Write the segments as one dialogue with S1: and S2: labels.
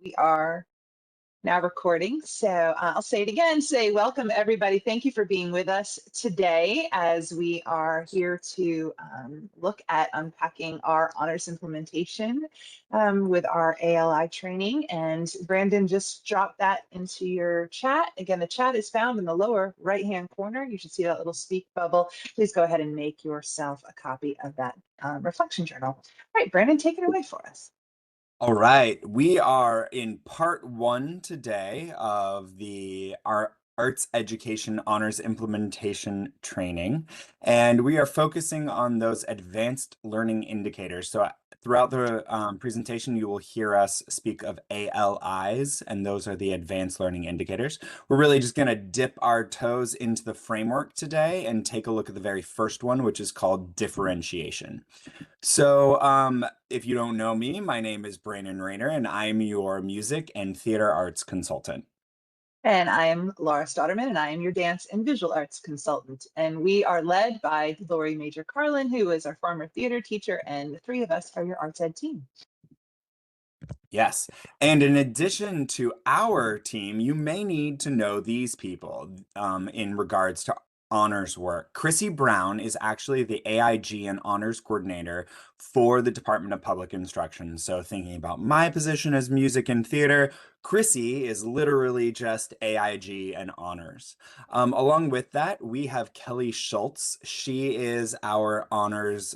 S1: We are now recording. So I'll say it again, say welcome everybody. Thank you for being with us today as we are here to look at unpacking our honors implementation with our ALI training. And Brandon just dropped that into your chat. Again, the chat is found in the lower right-hand corner. You should see that little speak bubble. Please go ahead and make yourself a copy of that reflection journal. All right, Brandon, take it away for us.
S2: All right, we are in part one today of our arts education honors implementation training, and we are focusing on those advanced learning indicators. So throughout the presentation, you will hear us speak of ALIs, and those are the advanced learning indicators. We're really just going to dip our toes into the framework today and take a look at the very first one, which is called differentiation. So, if you don't know me, my name is Brandon Rayner, and I'm your music and theater arts consultant.
S1: And I am Laura Stotterman, and I am your dance and visual arts consultant. And we are led by Lori Major Carlin, who is our former theater teacher, and the three of us are your arts ed team.
S2: Yes. And in addition to our team, you may need to know these people in regards to honors work. Chrissy Brown is actually the AIG and honors coordinator for the Department of Public Instruction. So thinking about my position as music and theater, Chrissy is literally just AIG and honors. Along with that, we have Kelly Schultz. She is our honors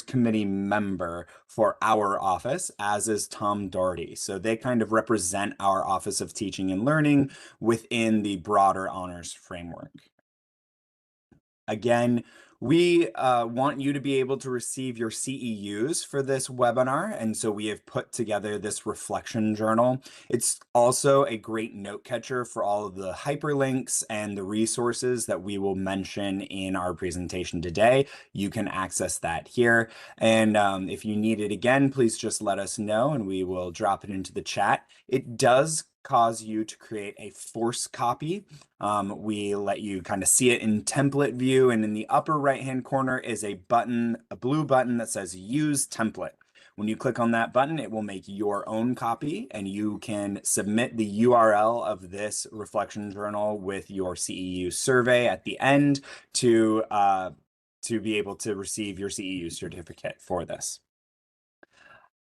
S2: committee member for our office, as is Tom Doherty. So they kind of represent our Office of Teaching and Learning within the broader honors framework. Again, we want you to be able to receive your CEUs for this webinar, and so we have put together this reflection journal. It's also a great note catcher for all of the hyperlinks and the resources that we will mention in our presentation today. You can access that here, and if you need it again, please just let us know and we will drop it into the chat. It does cause you to create a force copy. We let you kind of see it in template view, and in the upper right hand corner is a button, a blue button that says use template. When you click on that button, it will make your own copy, and you can submit the URL of this reflection journal with your CEU survey at the end to be able to receive your CEU certificate for this.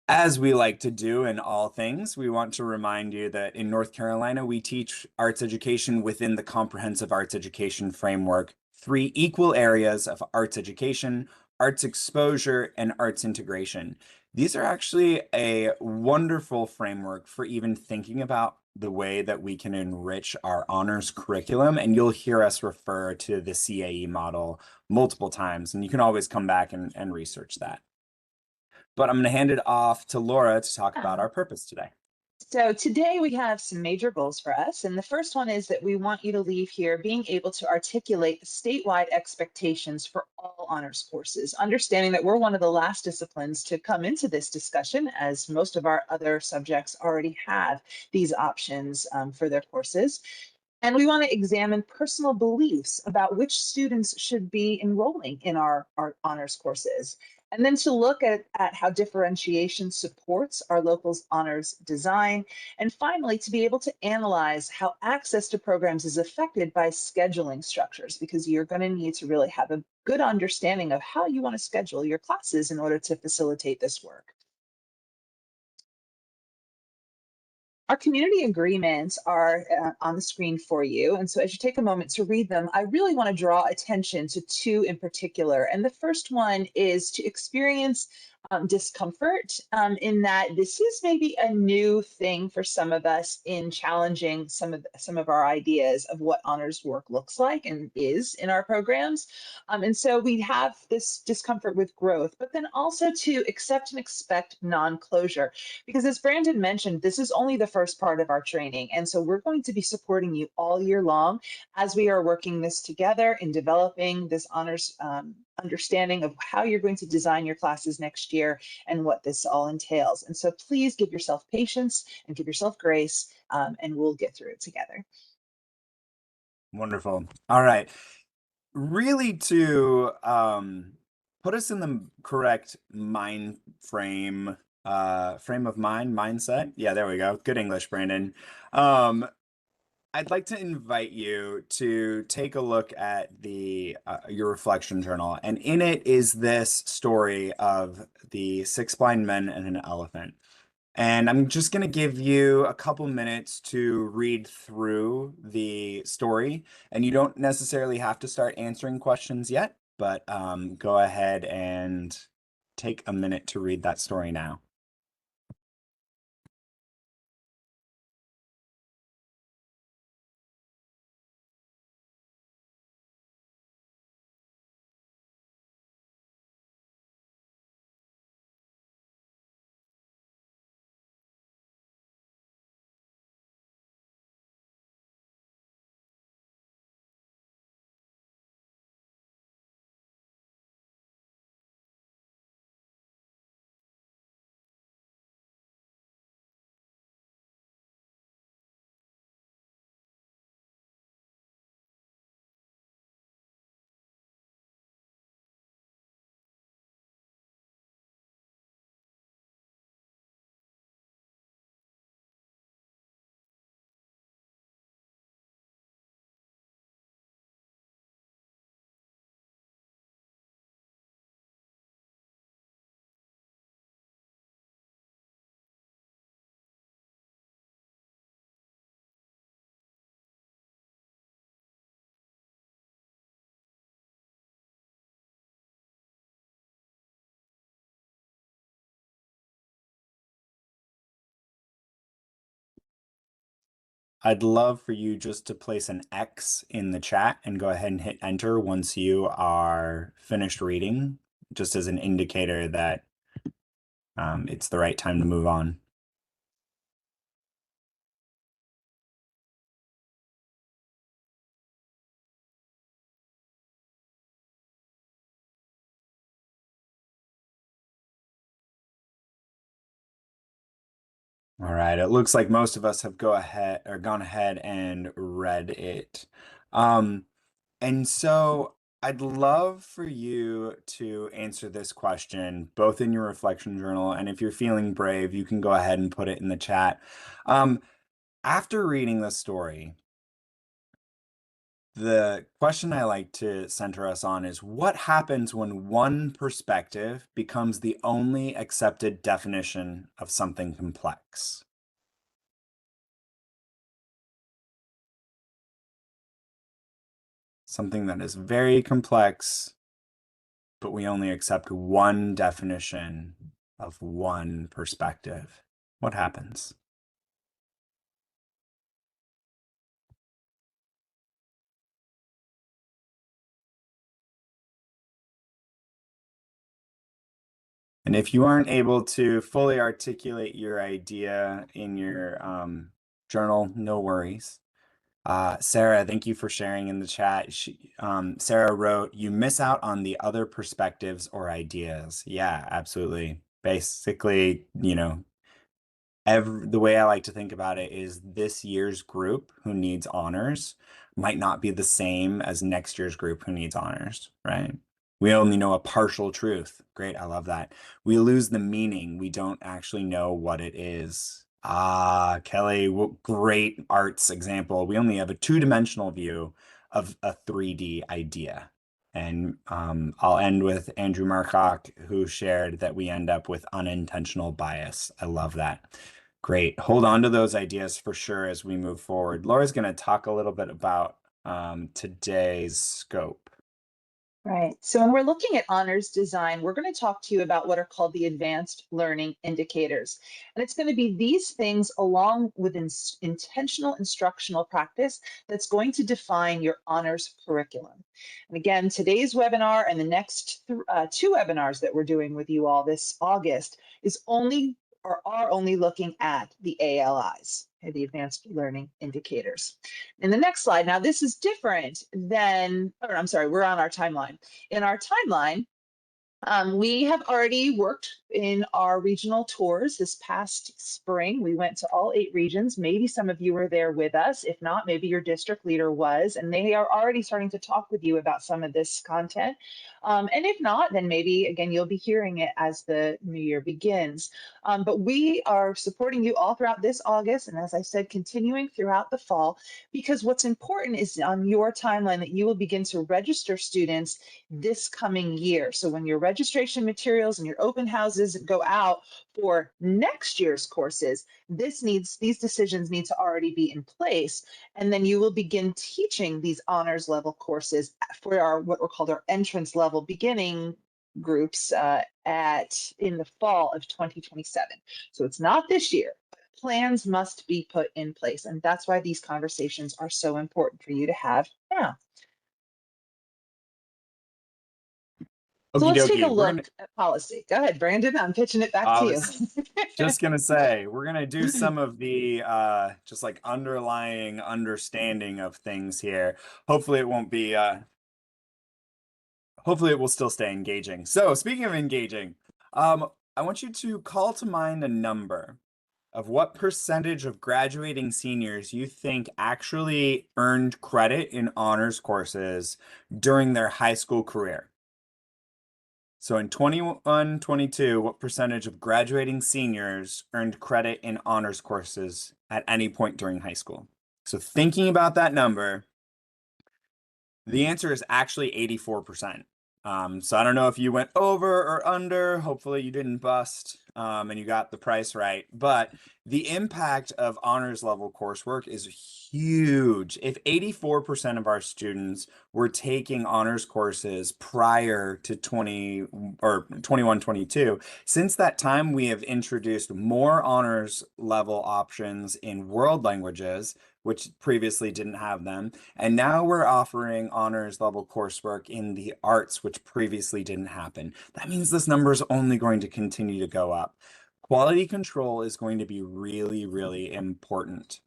S2: As we like to do in all things, we want to remind you that in North Carolina, we teach arts education within the comprehensive arts education framework, 3 equal areas of arts education, arts exposure, and arts integration. These are actually a wonderful framework for even thinking about the way that we can enrich our honors curriculum, and you'll hear us refer to the CAE model multiple times, and you can always come back and research that. But I'm going to hand it off to Laura to talk about our purpose today.
S1: So today we have some major goals for us. And the first one is that we want you to leave here being able to articulate statewide expectations for all honors courses, understanding that we're one of the last disciplines to come into this discussion, as most of our other subjects already have these options for their courses. And we want to examine personal beliefs about which students should be enrolling in our honors courses. And then to look at how differentiation supports our locals honors design. And finally, to be able to analyze how access to programs is affected by scheduling structures, because you're going to need to really have a good understanding of how you want to schedule your classes in order to facilitate this work. Our community agreements are on the screen for you. And so as you take a moment to read them, I really want to draw attention to 2 in particular. And the first one is to experience discomfort in that this is maybe a new thing for some of us in challenging some of our ideas of what honors work looks like and is in our programs. And so we have this discomfort with growth, but then also to accept and expect non-closure. Because as Brandon mentioned, this is only the first part of our training. And so we're going to be supporting you all year long as we are working this together in developing this honors understanding of how you're going to design your classes next year and what this all entails. And so please give yourself patience and give yourself grace, and we'll get through it together.
S2: Wonderful. All right. Really to put us in the correct mind frame frame of mind, mindset. Yeah, there we go. Good English, Brandon. Um, I'd like to invite you to take a look at the your reflection journal, and in it is this story of the six blind men and an elephant. And I'm just going to give you a couple minutes to read through the story, and you don't necessarily have to start answering questions yet, but go ahead and take a minute to read that story now. I'd love for you just to place an X in the chat and go ahead and hit enter once you are finished reading, just as an indicator that it's the right time to move on. All right, it looks like most of us have gone ahead and read it. Um, and so I'd love for you to answer this question, both in your reflection journal, and if you're feeling brave, you can go ahead and put it in the chat. After reading the story, the question I like to center us on is what happens when one perspective becomes the only accepted definition of something complex? Something that is very complex, but we only accept one definition of one perspective. What happens? And if you aren't able to fully articulate your idea in your journal, no worries. Sarah, thank you for sharing in the chat. Sarah wrote, "You miss out on the other perspectives or ideas." Yeah, absolutely. Basically, the way I like to think about it is this year's group who needs honors might not be the same as next year's group who needs honors, right? We only know a partial truth. Great, I love that. We lose the meaning. We don't actually know what it is. Ah, Kelly, great arts example. We only have a two-dimensional view of a 3D idea. And I'll end with Andrew Marcock, who shared that we end up with unintentional bias. I love that. Great. Hold on to those ideas for sure as we move forward. Laura's going to talk a little bit about today's scope.
S1: Right. So when we're looking at honors design, we're going to talk to you about what are called the advanced learning indicators. And it's going to be these things along with intentional instructional practice that's going to define your honors curriculum. And again, today's webinar and the next two webinars that we're doing with you all this August are only looking at the ALIs, the advanced learning indicators. In the next slide, now this is different than, or I'm sorry, we're on our timeline. In our timeline, We have already worked in our regional tours this past spring. We went to all 8 regions. Maybe some of you were there with us. If not, maybe your district leader was, and they are already starting to talk with you about some of this content. And if not, then maybe again, you'll be hearing it as the new year begins. But we are supporting you all throughout this August. And as I said, continuing throughout the fall, because what's important is on your timeline that you will begin to register students this coming year. So when your registration materials and your open houses go out for next year's courses, these decisions need to already be in place. And then you will begin teaching these honors level courses for our what we're called our entrance level beginning groups at in the fall of 2027. So it's not this year. Plans must be put in place. And that's why these conversations are so important for you to have now. So
S2: Okie
S1: let's take a
S2: dokie. We're gonna
S1: look at policy. Go ahead, Brandon. I'm pitching it back
S2: I
S1: to you.
S2: was just gonna say we're gonna do some of the just like underlying understanding of things here. Hopefully it won't be hopefully it will still stay engaging. So speaking of engaging, I want you to call to mind a number of what percentage of graduating seniors you think actually earned credit in honors courses during their high school career. So in 21, 22, what percentage of graduating seniors earned credit in honors courses at any point during high school? So thinking about that number, the answer is actually 84%. So I don't know if you went over or under. Hopefully you didn't bust and you got the price right. But the impact of honors level coursework is huge. If 84% of our students were taking honors courses prior to 20 or 21, 22, since that time we have introduced more honors level options in world languages, which previously didn't have them. And now we're offering honors level coursework in the arts, which previously didn't happen. That means this number is only going to continue to go up. Quality control is going to be really, really important.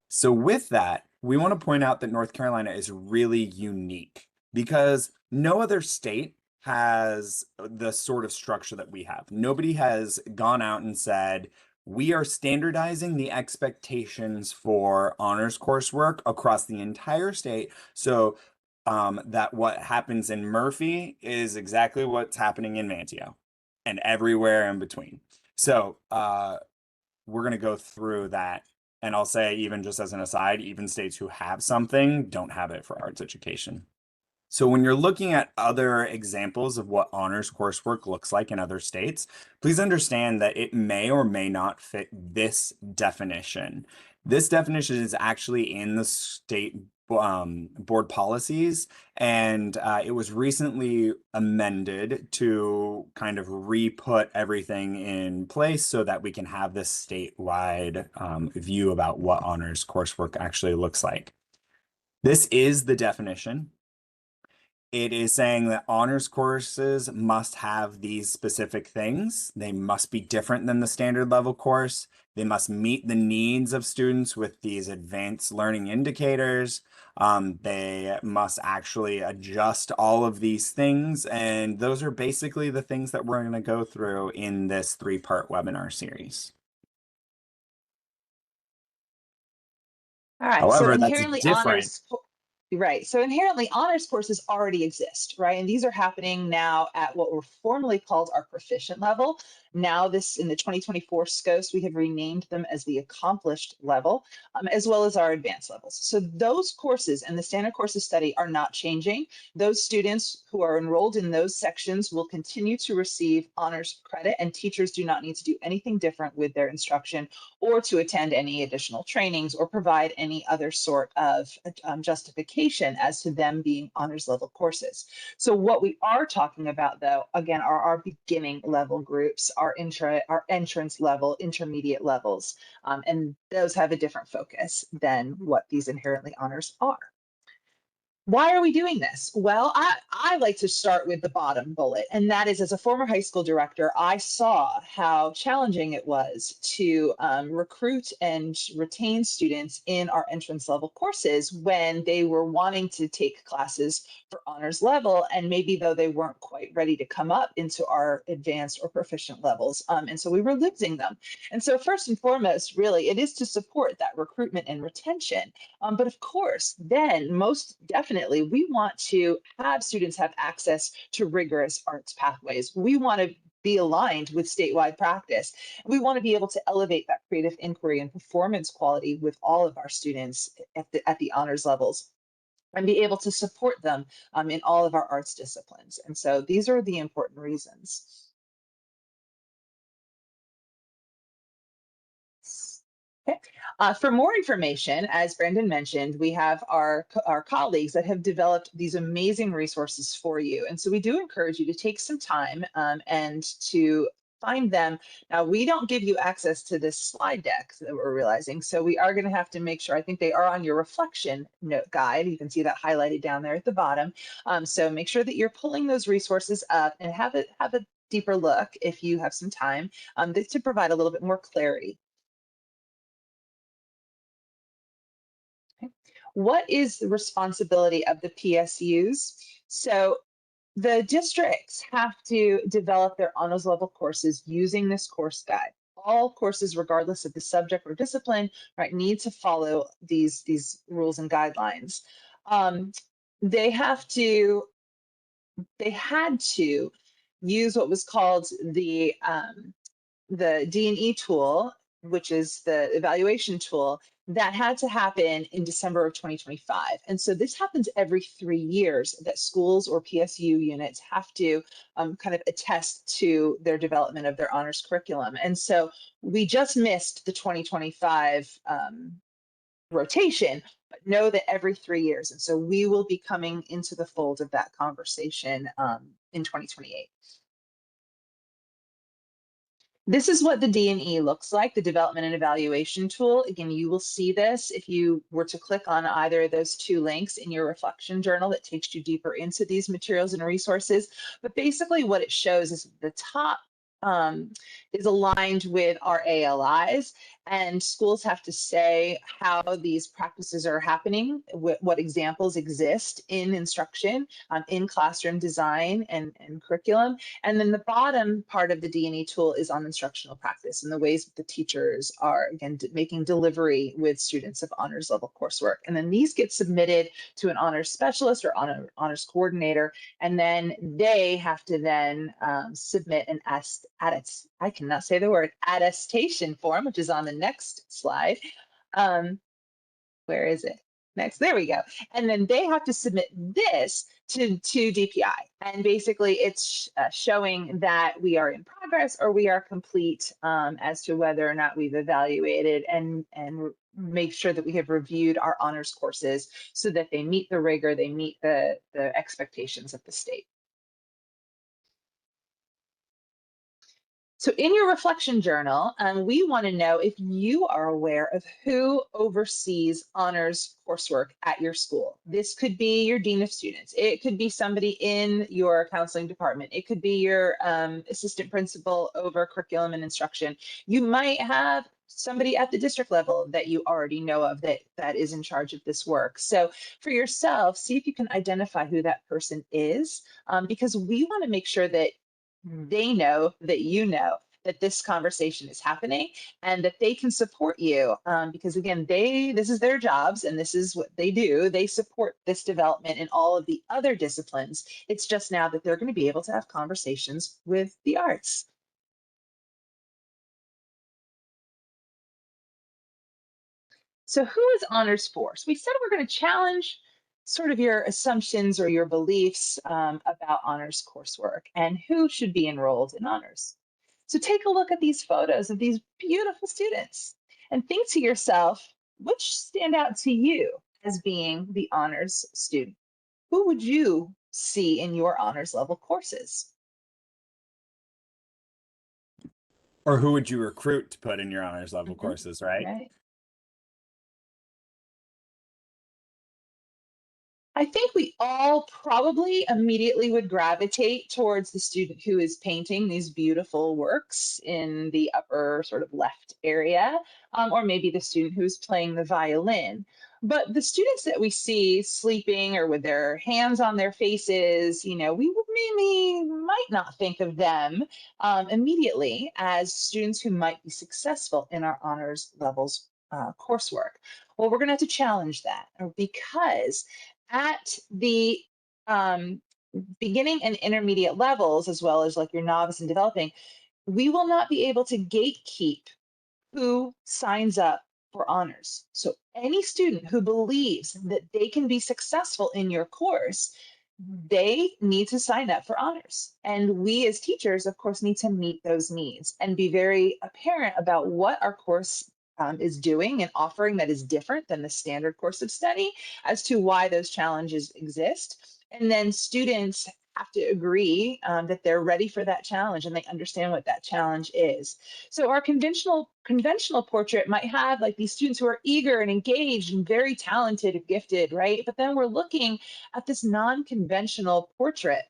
S2: So with that, we want to point out that North Carolina is really unique because no other state has the sort of structure that we have. Nobody has gone out and said, we are standardizing the expectations for honors coursework across the entire state. So that what happens in Murphy is exactly what's happening in Manteo and everywhere in between. So we're going to go through that. And I'll say, even just as an aside, even states who have something don't have it for arts education. So when you're looking at other examples of what honors coursework looks like in other states, please understand that it may or may not fit this definition. This definition is actually in the state board policies, and it was recently amended to kind of re-put everything in place so that we can have this statewide view about what honors coursework actually looks like. This is the definition. It is saying that honors courses must have these specific things. They must be different than the standard level course. They must meet the needs of students with these advanced learning indicators. They must actually adjust all of these things. And those are basically the things that we're going to go through in this 3-part webinar series.
S1: All right. So
S2: However, that's
S1: inherently
S2: different.
S1: honors, right. So inherently honors courses already exist, right? And these are happening now at what were formerly called our proficient level. Now this in the 2024 SCOS, we have renamed them as the accomplished level, as well as our advanced levels. So those courses and the standard courses study are not changing. Those students who are enrolled in those sections will continue to receive honors credit, and teachers do not need to do anything different with their instruction or to attend any additional trainings or provide any other sort of justification as to them being honors level courses. So what we are talking about though, again, are our beginning level groups, our entrance level, intermediate levels, and those have a different focus than what these inherently honors are. Why are we doing this? Well, I like to start with the bottom bullet, and that is as a former high school director, I saw how challenging it was to recruit and retain students in our entrance level courses when they were wanting to take classes for honors level, and maybe though they weren't quite ready to come up into our advanced or proficient levels. And so we were losing them. And so, first and foremost, really, it is to support that recruitment and retention. But of course, then most definitely, we want to have students have access to rigorous arts pathways. We want to be aligned with statewide practice. We want to be able to elevate that creative inquiry and performance quality with all of our students at the honors levels and be able to support them in all of our arts disciplines. And so these are the important reasons. Okay. For more information, as Brandon mentioned, we have our colleagues that have developed these amazing resources for you. And so we do encourage you to take some time and to find them. Now, we don't give you access to this slide deck that we're realizing. So we are going to have to make sure, I think they are on your reflection note guide. You can see that highlighted down there at the bottom. So make sure that you're pulling those resources up and have a deeper look if you have some time to provide a little bit more clarity. What is the responsibility of the PSUs? So the districts have to develop their honors level courses using this course guide. All courses, regardless of the subject or discipline, right, need to follow these rules and guidelines. Um, they have to, they had to use what was called the D&E tool, which is the evaluation tool, that had to happen in December of 2025. And so this happens every 3 years that schools or PSU units have to kind of attest to their development of their honors curriculum. And so we just missed the 2025 rotation, but know that every 3 years. And so we will be coming into the fold of that conversation in 2028. This is what the D&E looks like, the development and evaluation tool. Again, you will see this if you were to click on either of those two links in your reflection journal that takes you deeper into these materials and resources. But basically what it shows is the top is aligned with our ALIs, and schools have to say how these practices are happening, what examples exist in instruction, in classroom design and curriculum. And then the bottom part of the D&E tool is on instructional practice and the ways that the teachers are, again, making delivery with students of honors level coursework. And then these get submitted to an honors specialist or honors coordinator, and then they have to then submit an I cannot say the word, attestation form, which is on the next slide. Where is it? Next, there we go. And then they have to submit this to DPI. And basically it's showing that we are in progress or we are complete as to whether or not we've evaluated and make sure that we have reviewed our honors courses so that they meet the rigor, they meet the expectations of the state. So in your reflection journal, we want to know if you are aware of who oversees honors coursework at your school. This could be your dean of students. It could be somebody in your counseling department. It could be your assistant principal over curriculum and instruction. You might have somebody at the district level that you already know of that is in charge of this work. So for yourself, see if you can identify who that person is, because we want to make sure that they know that you know that this conversation is happening and that they can support you because again this is their jobs and this is what they do. They support this development in all of the other disciplines. It's just now that they're going to be able to have conversations with the arts. So who is honors for? So we said we're going to challenge sort of your assumptions or your beliefs about honors coursework and who should be enrolled in honors. So take a look at these photos of these beautiful students and think to yourself, which stand out to you as being the honors student? Who would you see in your honors level courses?
S2: Or who would you recruit to put in your honors level
S1: Mhm.
S2: courses, right?
S1: Right. I think we all probably immediately would gravitate towards the student who is painting these beautiful works in the upper sort of left area, or maybe the student who's playing the violin. But the students that we see sleeping or with their hands on their faces, we would maybe might not think of them immediately as students who might be successful in our honors levels coursework. Well, we're going to have to challenge that because at the um, beginning and intermediate levels, as well as like your novice and developing, we will not be able to gatekeep who signs up for honors. So any student who believes that they can be successful in your course, they need to sign up for honors. And we as teachers, of course, need to meet those needs and be very apparent about what our course is doing and offering that is different than the standard course of study as to why those challenges exist. And then students have to agree that they're ready for that challenge and they understand what that challenge is. So our conventional portrait might have like these students who are eager and engaged and very talented and gifted, right? But then we're looking at this non-conventional portrait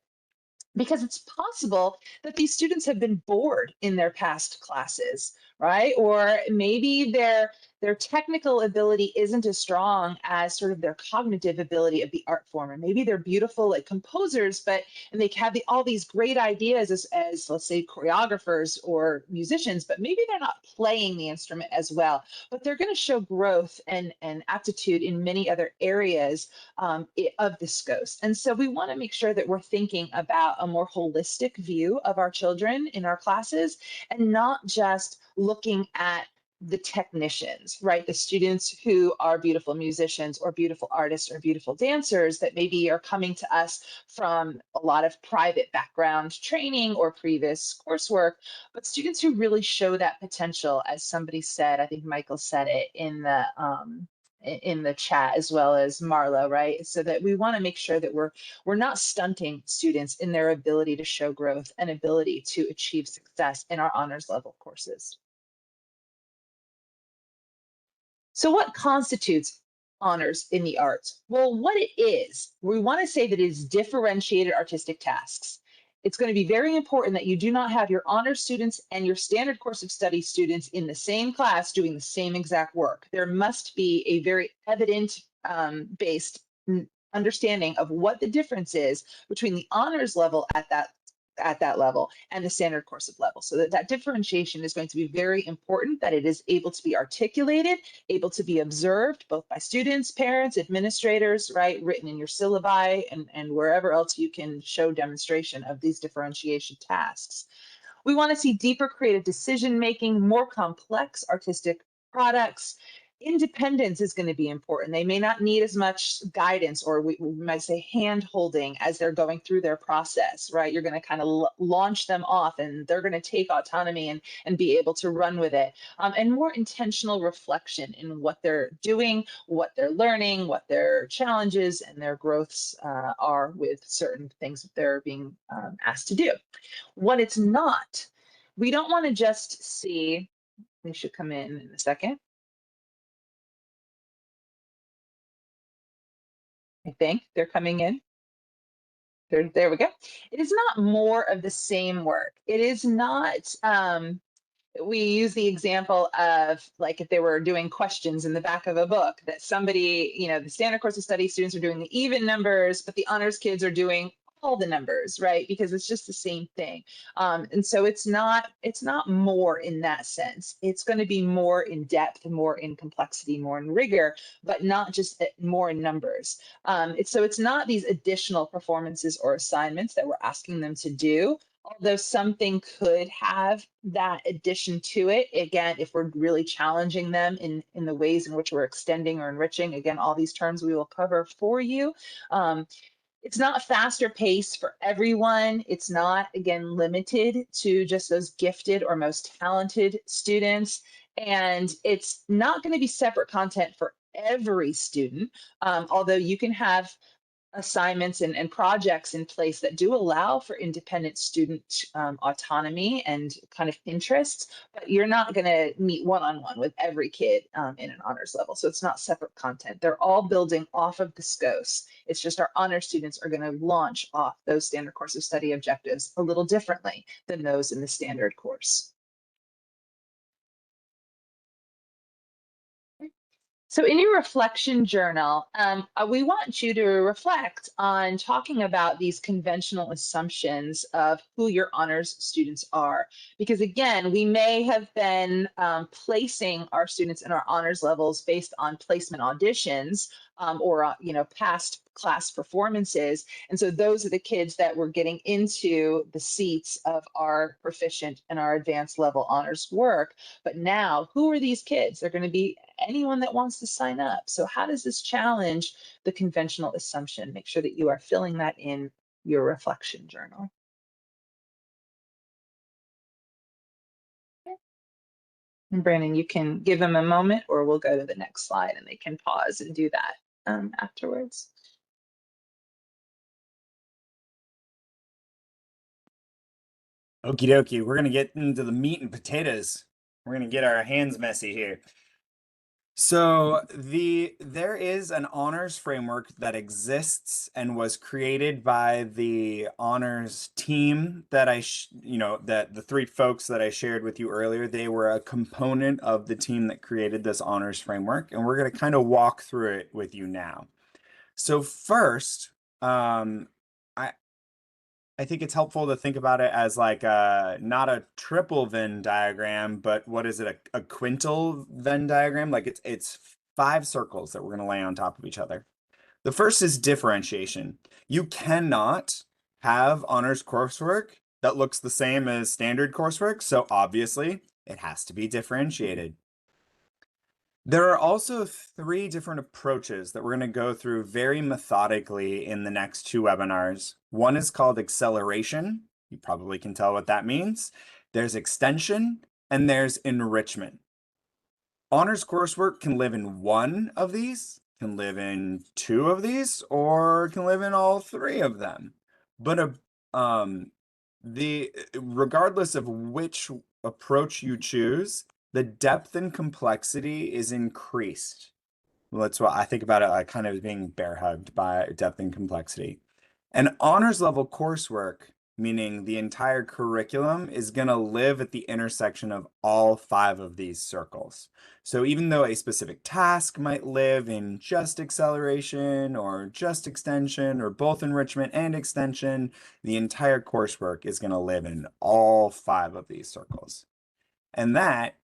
S1: because it's possible that these students have been bored in their past classes, right? Or maybe their technical ability isn't as strong as sort of their cognitive ability of the art form. And maybe they're beautiful like composers, but and they have all these great ideas as let's say choreographers or musicians, but maybe they're not playing the instrument as well. But they're going to show growth and aptitude in many other areas of the SCOS. And so we want to make sure that we're thinking about a more holistic view of our children in our classes and not just looking at the technicians, right? The students who are beautiful musicians or beautiful artists or beautiful dancers that maybe are coming to us from a lot of private background training or previous coursework, but students who really show that potential, as somebody said, I think Michael said it in the chat as well as Marla, right? So that we want to make sure that we're not stunting students in their ability to show growth and ability to achieve success in our honors level courses. So what constitutes honors in the arts? Well, what it is, we want to say that it is differentiated artistic tasks. It's going to be very important that you do not have your honor students and your standard course of study students in the same class doing the same exact work. There must be a very evident based understanding of what the difference is between the honors level at that level and the standard course of level. So that differentiation is going to be very important, that it is able to be articulated, able to be observed both by students, parents, administrators, right, written in your syllabi and wherever else you can show demonstration of these differentiation tasks. We want to see deeper creative decision making, more complex artistic products. Independence is going to be important. They may not need as much guidance, or we might say hand holding as they're going through their process, right? You're going to kind of launch them off and they're going to take autonomy and be able to run with it. And more intentional reflection in what they're doing, what they're learning, what their challenges and their growths are with certain things that they're being asked to do. What it's not, we don't want to just see, they should come in a second. I think they're coming in. There we go. It is not more of the same work. It is not, we use the example of like if they were doing questions in the back of a book that somebody, the standard course of study students are doing the even numbers, but the honors kids are doing all the numbers, right? Because it's just the same thing. And so it's not more in that sense. It's going to be more in depth, more in complexity, more in rigor, but not just more in numbers. So it's not these additional performances or assignments that we're asking them to do, although something could have that addition to it. Again, if we're really challenging them in the ways in which we're extending or enriching, again, all these terms we will cover for you. It's not faster pace for everyone. It's not, again, limited to just those gifted or most talented students. And it's not going to be separate content for every student, although you can have assignments and projects in place that do allow for independent student autonomy and kind of interests, but you're not going to meet one-on-one with every kid in an honors level. So it's not separate content. They're all building off of the SCOS. It's just our honor students are going to launch off those standard course of study objectives a little differently than those in the standard course. So in your reflection journal, we want you to reflect on talking about these conventional assumptions of who your honors students are. Because again, we may have been placing our students in our honors levels based on placement auditions or past class performances. And so those are the kids that were getting into the seats of our proficient and our advanced level honors work. But now, who are these kids? They're going to be anyone that wants to sign up. So how does this challenge the conventional assumption? Make sure that you are filling that in your reflection journal. And Brandon, you can give them a moment or we'll go to the next slide and they can pause and do that afterwards.
S2: Okie dokie, we're gonna get into the meat and potatoes. We're gonna get our hands messy here. So there is an honors framework that exists and was created by the honors team that that the three folks that I shared with you earlier, they were a component of the team that created this honors framework, and we're going to kind of walk through it with you now. So first, I think it's helpful to think about it as like not a triple Venn diagram, but what is it, a quintal Venn diagram? Like it's 5 circles that we're going to lay on top of each other. The first is differentiation. You cannot have honors coursework that looks the same as standard coursework, so obviously it has to be differentiated. There are also 3 different approaches that we're going to go through very methodically in the next 2 webinars. One is called acceleration. You probably can tell what that means. There's extension, and there's enrichment. Honors coursework can live in one of these, can live in 2 of these, or can live in all 3 of them. But regardless of which approach you choose, the depth and complexity is increased. Well, that's what I think about it, like kind of being bear hugged by depth and complexity. And honors level coursework, meaning the entire curriculum, is going to live at the intersection of all 5 of these circles. So even though a specific task might live in just acceleration or just extension or both enrichment and extension, the entire coursework is going to live in all 5 of these circles. And that,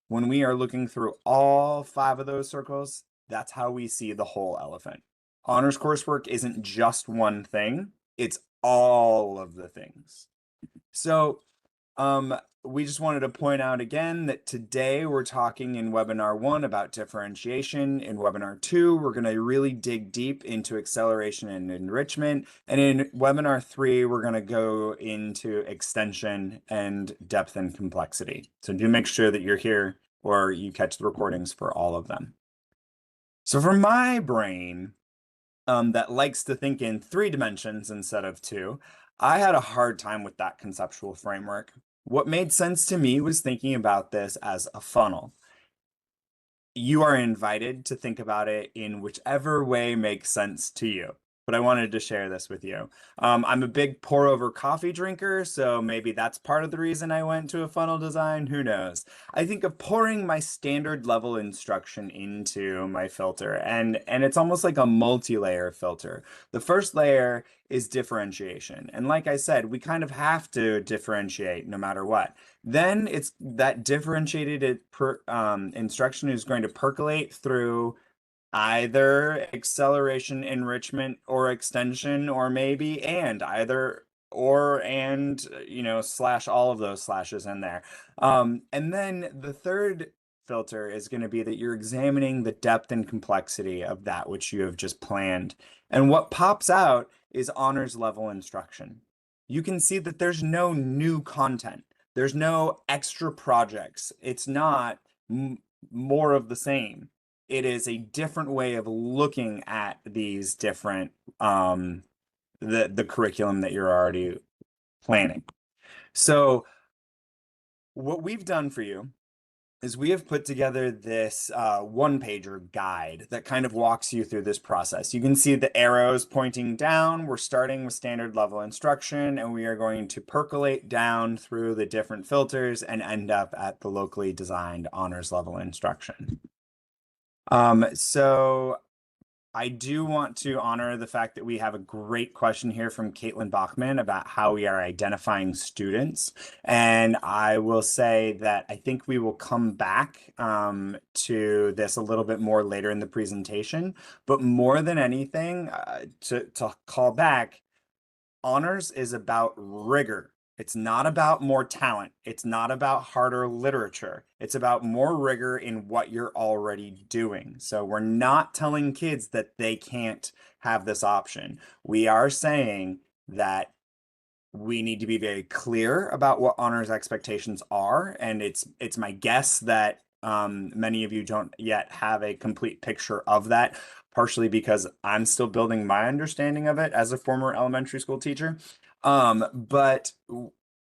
S2: when we are looking through all 5 of those circles, that's how we see the whole elephant. Honors coursework isn't just one thing, it's all of the things. So we just wanted to point out again that today we're talking in webinar 1 about differentiation. In webinar 2, we're going to really dig deep into acceleration and enrichment. And in webinar 3, we're going to go into extension and depth and complexity. So do make sure that you're here or you catch the recordings for all of them. So for my brain, that likes to think in 3 dimensions instead of 2, I had a hard time with that conceptual framework. What made sense to me was thinking about this as a funnel. You are invited to think about it in whichever way makes sense to you. But I wanted to share this with you. I'm a big pour over coffee drinker, so maybe that's part of the reason I went to a funnel design. Who knows? I think of pouring my standard level instruction into my filter, and it's almost like a multi-layer filter. The first layer is differentiation. And like I said, we kind of have to differentiate no matter what. Then it's that differentiated instruction is going to percolate through either acceleration, enrichment, or extension, or maybe and either or and slash all of those slashes in there. And then the third filter is going to be that you're examining the depth and complexity of that which you have just planned. And what pops out is honors level instruction. You can see that there's no new content. There's no extra projects. It's not more of the same. it is a different way of looking at these different the curriculum that you're already planning. So what we've done for you is we have put together this one-pager guide that kind of walks you through this process. You can see the arrows pointing down. We're starting with standard level instruction, and we are going to percolate down through the different filters and end up at the locally designed honors level instruction. So I do want to honor the fact that we have a great question here from Caitlin Bachman about how we are identifying students. And I will say that I think we will come back to this a little bit more later in the presentation. But more than anything, to call back, honors is about rigor. It's not about more talent. It's not about harder literature. It's about more rigor in what you're already doing. So we're not telling kids that they can't have this option. We are saying that we need to be very clear about what honors expectations are. And it's my guess that many of you don't yet have a complete picture of that, partially because I'm still building my understanding of it as a former elementary school teacher. But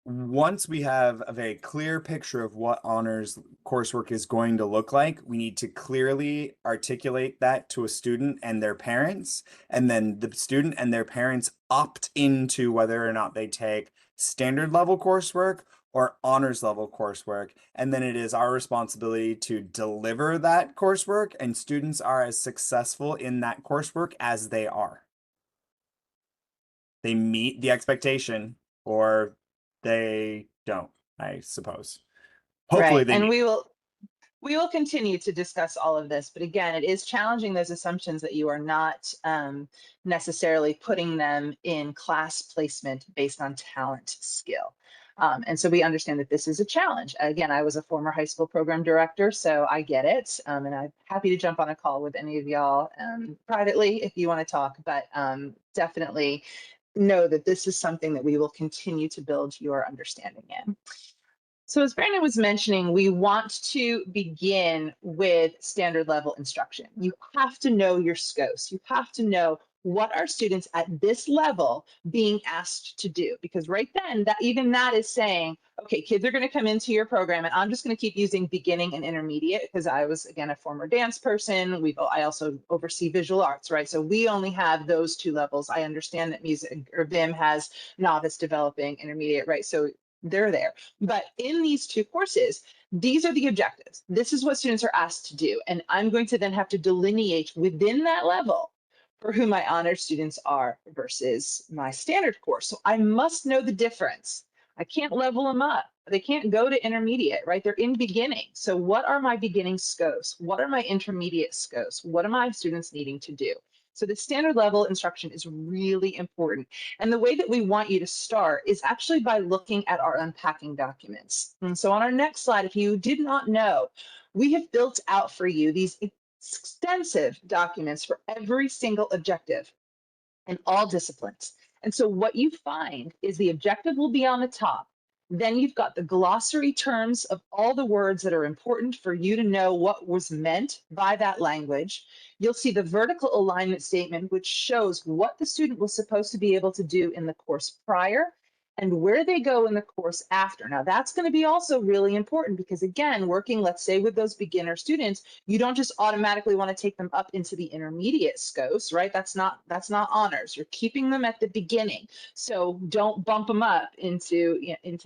S2: once we have a very clear picture of what honors coursework is going to look like, we need to clearly articulate that to a student and their parents, and then the student and their parents opt into whether or not they take standard level coursework or honors level coursework. And then it is our responsibility to deliver that coursework, and students are as successful in that coursework as they are. They meet the expectation or they don't, I suppose. Hopefully
S1: Right.
S2: they
S1: And
S2: meet.
S1: we will continue to discuss all of this, but again, it is challenging those assumptions that you are not necessarily putting them in class placement based on talent skill. And so we understand that this is a challenge. Again, I was a former high school program director, so I get it. And I'm happy to jump on a call with any of y'all privately if you want to talk, but definitely know that this is something that we will continue to build your understanding in. So as Brandon was mentioning, we want to begin with standard level instruction. You have to know your scopes. You have to know what are students at this level being asked to do, because right then that even that is saying, okay, kids are going to come into your program, and I'm just going to keep using beginning and intermediate because I was, again, a former dance person. I also oversee visual arts, right? So we only have those two levels. I understand that music or VIM has novice, developing, intermediate, right? So they're there. But in these two courses, these are the objectives. This is what students are asked to do. And I'm going to then have to delineate within that level for who my honors students are versus my standard course. So I must know the difference. I can't level them up. They can't go to intermediate, right? They're in beginning. So what are my beginning scopes? What are my intermediate scopes? What are my students needing to do? So the standard level instruction is really important. And the way that we want you to start is actually by looking at our unpacking documents. And so on our next slide, if you did not know, we have built out for you these extensive documents for every single objective in all disciplines. And so what you find is the objective will be on the top. Then you've got the glossary terms of all the words that are important for you to know what was meant by that language. You'll see the vertical alignment statement, which shows what the student was supposed to be able to do in the course prior and where they go in the course after. Now, that's going to be also really important because, again, working, let's say, with those beginner students, you don't just automatically want to take them up into the intermediate scopes, right? That's not honors. You're keeping them at the beginning. So don't bump them up into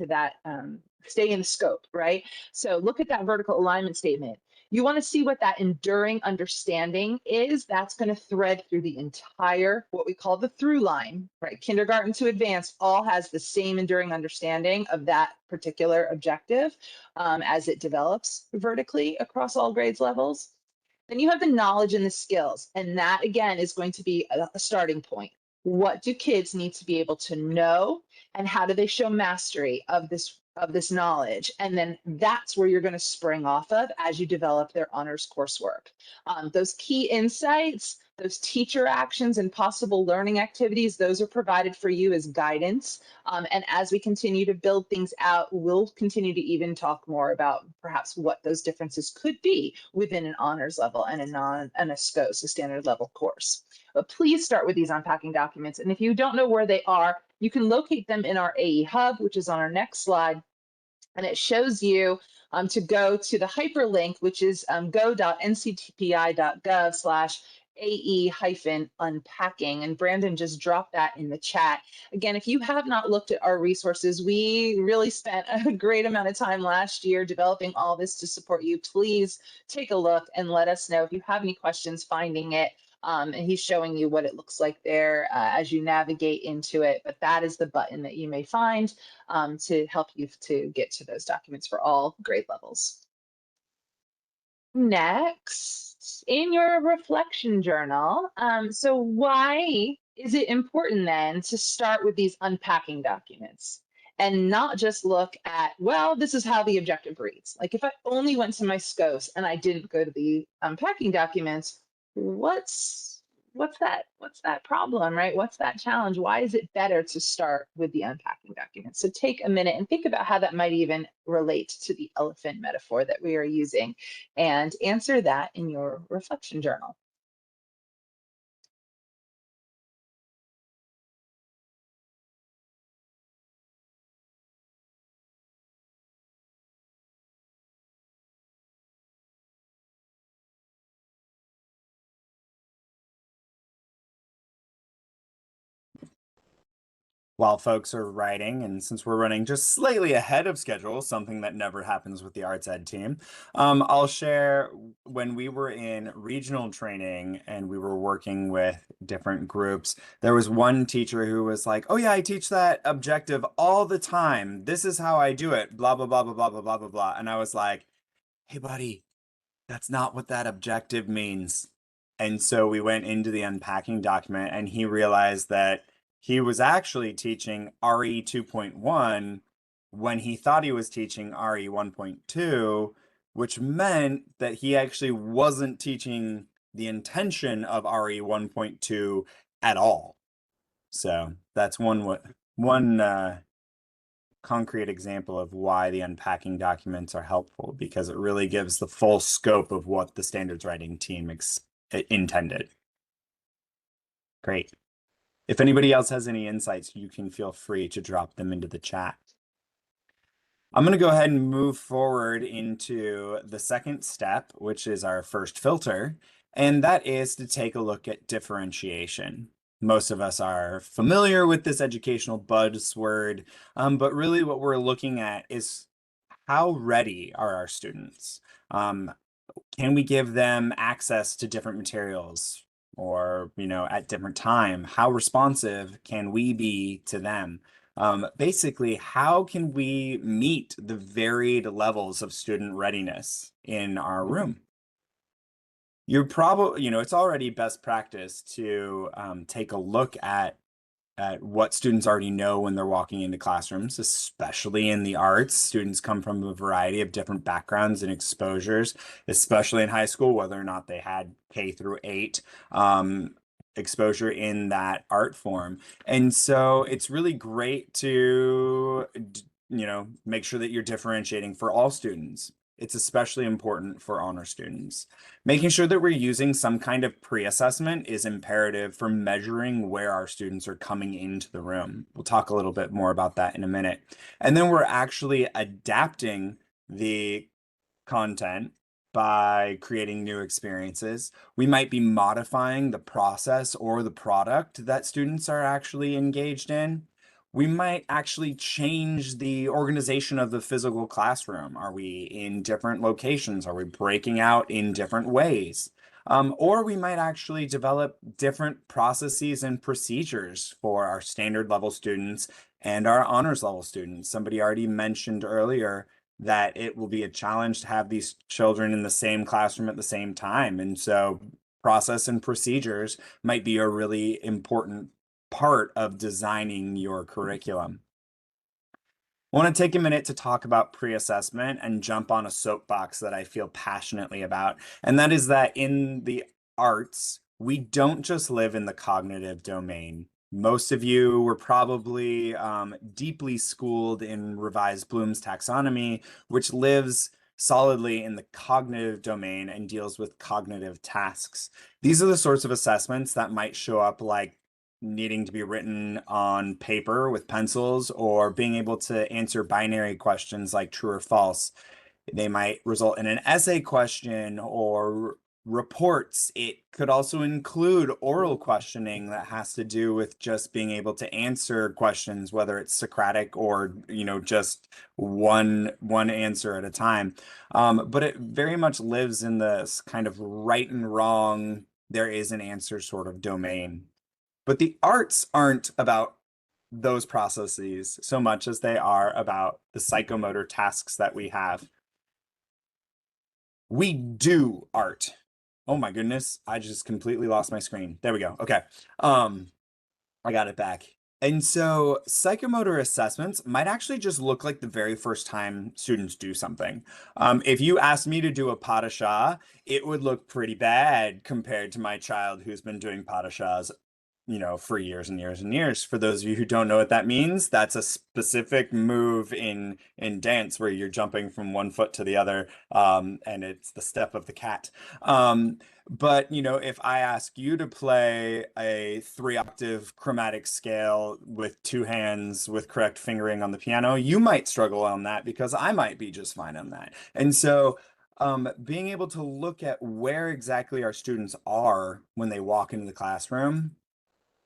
S1: that, stay in the scope, right? So look at that vertical alignment statement. You want to see what that enduring understanding is. That's going to thread through the entire, what we call the through line, right? Kindergarten to advanced all has the same enduring understanding of that particular objective as it develops vertically across all grades levels. Then you have the knowledge and the skills. And that, again, is going to be a starting point. What do kids need to be able to know? And how do they show mastery of this of this knowledge. And then that's where you're going to spring off of as you develop their honors coursework. Those key insights, those teacher actions and possible learning activities, those are provided for you as guidance. And as we continue to build things out, we'll continue to even talk more about perhaps what those differences could be within an honors level and a SCOS, a standard level course. But please start with these unpacking documents. And if you don't know where they are, you can locate them in our AE Hub, which is on our next slide. And it shows you to go to the hyperlink, which is go.nctpi.gov/AE-unpacking. And Brandon just dropped that in the chat. Again, if you have not looked at our resources, we really spent a great amount of time last year developing all this to support you. Please take a look and let us know if you have any questions finding it. And he's showing you what it looks like there as you navigate into it. But that is the button that you may find to help you to get to those documents for all grade levels. Next, in your reflection journal, so why is it important then to start with these unpacking documents and not just look at, well, this is how the objective reads. Like if I only went to my SCOS and I didn't go to the unpacking documents, what's that problem, right? What's that challenge? Why is it better to start with the unpacking documents? So take a minute and think about how that might even relate to the elephant metaphor that we are using and answer that in your reflection journal.
S2: While folks are writing, and since we're running just slightly ahead of schedule, something that never happens with the arts ed team, I'll share when we were in regional training and we were working with different groups, there was one teacher who was like, oh yeah, I teach that objective all the time. This is how I do it, blah, blah, blah, blah, blah, blah, blah, blah, blah. And I was like, hey buddy, that's not what that objective means. And so we went into the unpacking document and he realized that he was actually teaching RE 2.1 when he thought he was teaching RE 1.2, which meant that he actually wasn't teaching the intention of RE 1.2 at all. So that's one concrete example of why the unpacking documents are helpful, because it really gives the full scope of what the standards writing team intended. Great. If anybody else has any insights, you can feel free to drop them into the chat. I'm going to go ahead and move forward into the second step, which is our first filter, and that is to take a look at differentiation. Most of us are familiar with this educational buzzword, but really what we're looking at is how ready are our students? Can we give them access to different materials or, at different time? How responsive can we be to them? Basically, how can we meet the varied levels of student readiness in our room? You're probably, it's already best practice to take a look at what students already know when they're walking into classrooms, especially in the arts. Students come from a variety of different backgrounds and exposures, especially in high school, whether or not they had K through 8 exposure in that art form. And so it's really great to, make sure that you're differentiating for all students. It's especially important for honor students. Making sure that we're using some kind of pre-assessment is imperative for measuring where our students are coming into the room. We'll talk a little bit more about that in a minute. And then we're actually adapting the content by creating new experiences. We might be modifying the process or the product that students are actually engaged in. We might actually change the organization of the physical classroom. Are we in different locations? Are we breaking out in different ways? Or we might actually develop different processes and procedures for our standard level students and our honors level students. Somebody already mentioned earlier that it will be a challenge to have these children in the same classroom at the same time. And so process and procedures might be a really important part of designing your curriculum. I want to take a minute to talk about pre-assessment and jump on a soapbox that I feel passionately about. And that is that in the arts, we don't just live in the cognitive domain. Most of you were probably deeply schooled in revised Bloom's taxonomy, which lives solidly in the cognitive domain and deals with cognitive tasks. These are the sorts of assessments that might show up like needing to be written on paper with pencils or being able to answer binary questions like true or false. They might result in an essay question or reports. It could also include oral questioning that has to do with just being able to answer questions, whether it's Socratic or, just one answer at a time. But it very much lives in this kind of right and wrong, there is an answer sort of domain. But the arts aren't about those processes so much as they are about the psychomotor tasks that we have. We do art. Oh my goodness, I just completely lost my screen. There we go. Okay. I got it back. And so psychomotor assessments might actually just look like the very first time students do something. If you asked me to do a padashah, it would look pretty bad compared to my child who's been doing padashahs for years and years and years. For those of you who don't know what that means, that's a specific move in dance where you're jumping from one foot to the other, and it's the step of the cat. But if I ask you to play a 3-octave chromatic scale with 2 hands with correct fingering on the piano, you might struggle on that because I might be just fine on that. And so being able to look at where exactly our students are when they walk into the classroom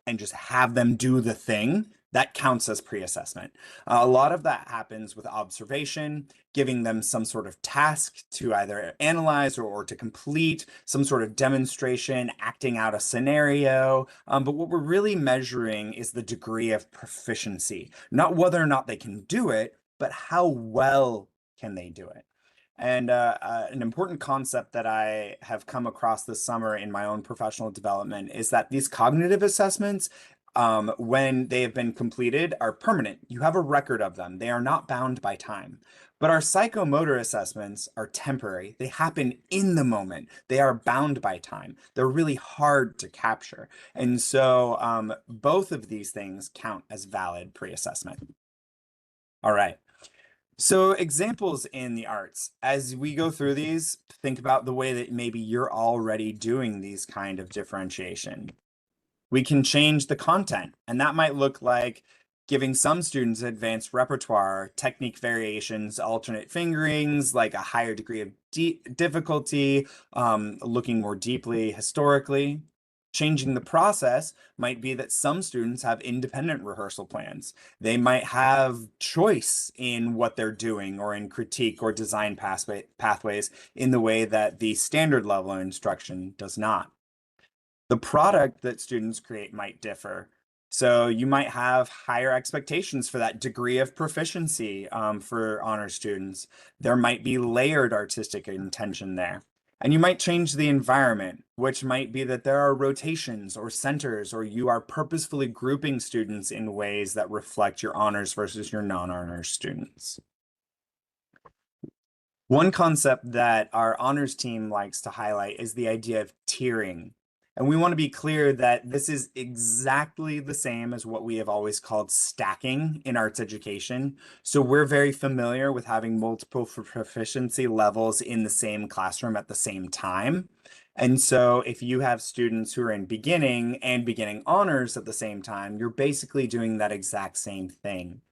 S2: and just have them do the thing, that counts as pre-assessment. A lot of that happens with observation, giving them some sort of task to either analyze or to complete, some sort of demonstration, acting out a scenario. But what we're really measuring is the degree of proficiency, not whether or not they can do it, but how well can they do it. And an important concept that I have come across this summer in my own professional development is that these cognitive assessments, when they have been completed, are permanent. You have a record of them. They are not bound by time. But our psychomotor assessments are temporary. They happen in the moment. They are bound by time. They're really hard to capture. And so both of these things count as valid pre-assessment. All right. So examples in the arts, as we go through these, think about the way that maybe you're already doing these kind of differentiation. We can change the content, and that might look like giving some students advanced repertoire, technique variations, alternate fingerings, like a higher degree of difficulty, looking more deeply historically. Changing the process might be that some students have independent rehearsal plans. They might have choice in what they're doing or in critique or design pathways in the way that the standard level of instruction does not. The product that students create might differ. So you might have higher expectations for that degree of proficiency for honor students. There might be layered artistic intention there. And you might change the environment, which might be that there are rotations or centers, or you are purposefully grouping students in ways that reflect your honors versus your non-honors students. One concept that our honors team likes to highlight is the idea of tiering. And we want to be clear that this is exactly the same as what we have always called stacking in arts education. So we're very familiar with having multiple proficiency levels in the same classroom at the same time. And so if you have students who are in beginning and beginning honors at the same time, you're basically doing that exact same thing.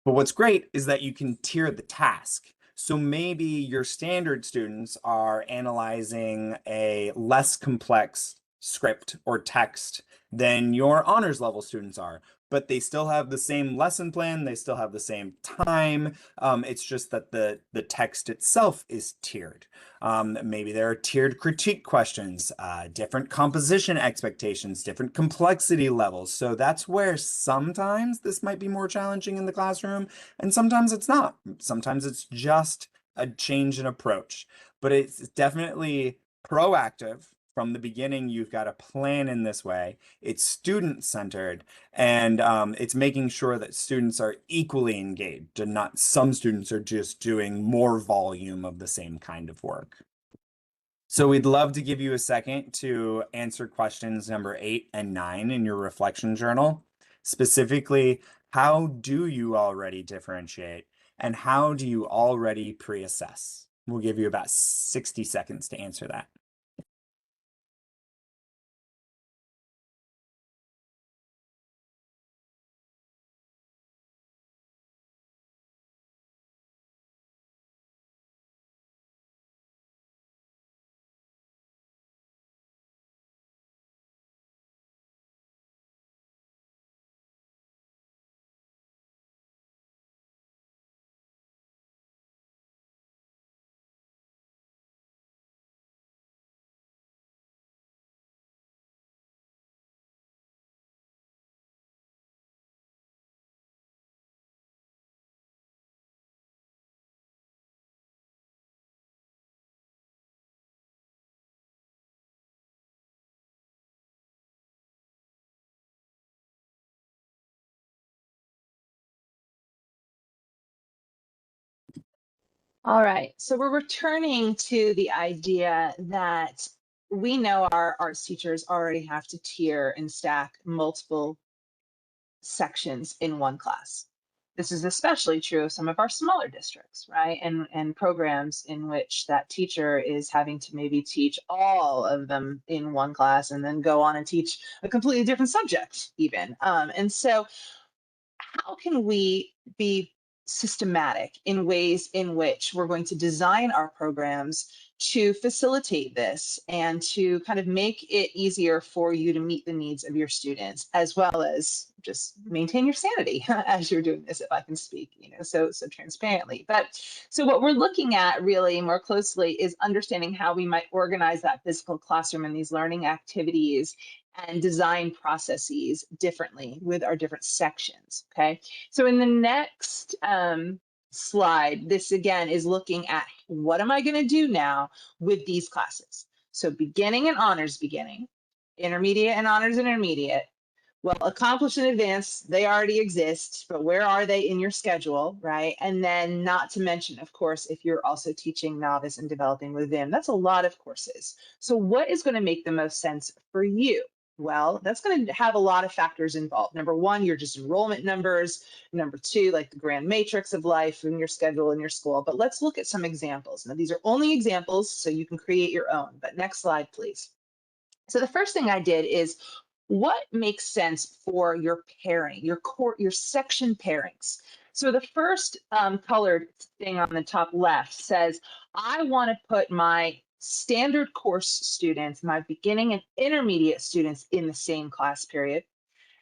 S2: But what's great is that you can tier the task. So maybe your standard students are analyzing a less complex script or text than your honors level students are, but they still have the same lesson plan, they still have the same time. It's just that the text itself is tiered. Maybe there are tiered critique questions, different composition expectations, different complexity levels. So that's where sometimes this might be more challenging in the classroom, and sometimes it's not. Sometimes it's just a change in approach, but it's definitely proactive from the beginning, you've got a plan in this way. It's student-centered, and it's making sure that students are equally engaged and not some students are just doing more volume of the same kind of work. So we'd love to give you a second to answer questions number 8 and 9 in your reflection journal. Specifically, how do you already differentiate, and how do you already pre-assess? We'll give you about 60 seconds to answer that.
S1: All right, so we're returning to the idea that we know our arts teachers already have to tier and stack multiple sections in one class. This is especially true of some of our smaller districts, right? And programs in which that teacher is having to maybe teach all of them in one class and then go on and teach a completely different subject, even. And so how can we be systematic in ways in which we're going to design our programs to facilitate this and to kind of make it easier for you to meet the needs of your students, as well as just maintain your sanity as you're doing this, if I can speak, so transparently. But so what we're looking at really more closely is understanding how we might organize that physical classroom and these learning activities and design processes differently with our different sections. Okay, so in the next slide, this again is looking at what am I going to do now with these classes. So beginning and honors beginning, intermediate and honors intermediate. Well, accomplished and advanced, they already exist, but where are they in your schedule, right? And then not to mention, of course, if you're also teaching novice and developing with them, that's a lot of courses. So what is going to make the most sense for you? Well, that's going to have a lot of factors involved. Number one, your just enrollment numbers. Number two, like the grand matrix of life and your schedule in your school. But let's look at some examples. Now, these are only examples, so you can create your own. But next slide, please. So the first thing I did is what makes sense for your pairing, your section pairings. So the first colored thing on the top left says, I want to put my standard course students, my beginning and intermediate students in the same class period.